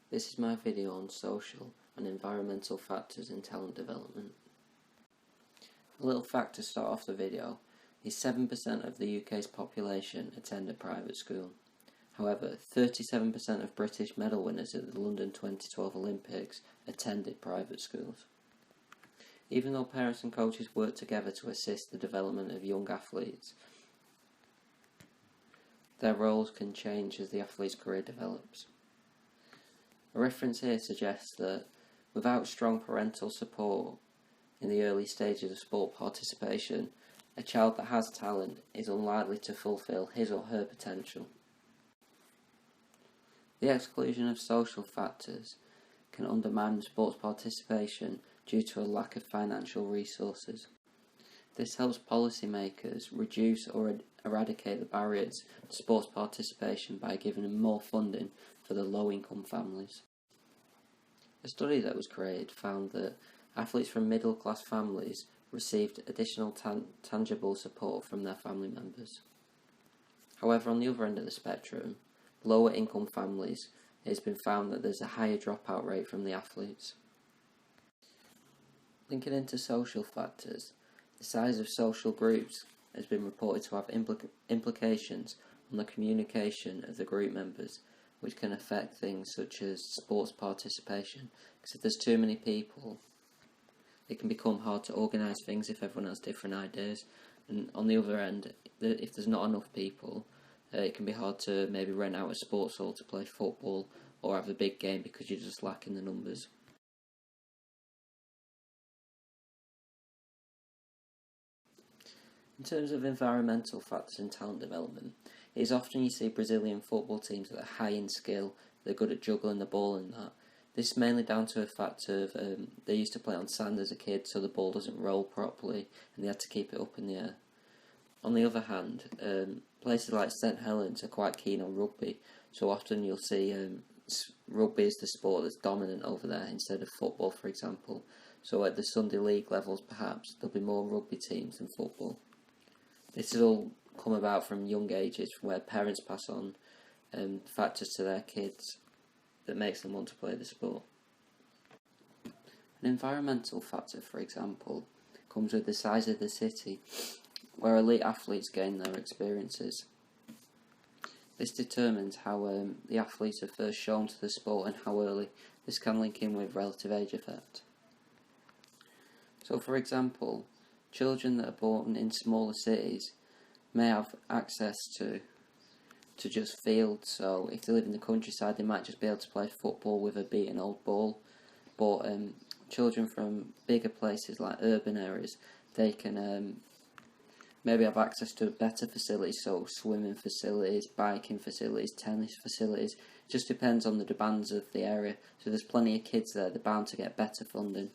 This is my video on social and environmental factors in talent development. A little fact to start off the video is 7% of the UK's population attend a private school. However, 37% of British medal winners at the London 2012 Olympics attended private schools. Even though parents and coaches work together to assist the development of young athletes, their roles can change as the athlete's career develops. A reference here suggests that without strong parental support in the early stages of sport participation, a child that has talent is unlikely to fulfil his or her potential. The exclusion of social factors can undermine sports participation due to a lack of financial resources. This helps policymakers reduce or eradicate the barriers to sports participation by giving them more funding for the low-income families. A study that was created found that athletes from middle-class families received additional tangible support from their family members. However, on the other end of the spectrum, lower-income families, it has been found that there's a higher dropout rate from the athletes. Linking into social factors, the size of social groups has been reported to have implications on the communication of the group members, which can affect things such as sports participation. Because if there's too many people, it can become hard to organise things if everyone has different ideas. And on the other end, if there's not enough people, it can be hard to maybe rent out a sports hall to play football or have a big game because you're just lacking the numbers. In terms of environmental factors in talent development, it is often you see Brazilian football teams that are high in skill, they're good at juggling the ball and that. This is mainly down to a fact of they used to play on sand as a kid, so the ball doesn't roll properly and they had to keep it up in the air. On the other hand, places like St Helens are quite keen on rugby, so often you'll see rugby is the sport that's dominant over there instead of football, for example. So at the Sunday League levels perhaps, there'll be more rugby teams than football. This has all come about from young ages, where parents pass on factors to their kids that makes them want to play the sport. An environmental factor, for example, comes with the size of the city, where elite athletes gain their experiences. This determines how the athletes are first shown to the sport and how early. This can link in with relative age effect. So, for example, children that are born in smaller cities may have access to just fields, so if they live in the countryside they might just be able to play football with a beaten old ball, but children from bigger places like urban areas, they can maybe have access to better facilities, so swimming facilities, biking facilities, tennis facilities. It just depends on the demands of the area, so there's plenty of kids there, they're bound to get better funding.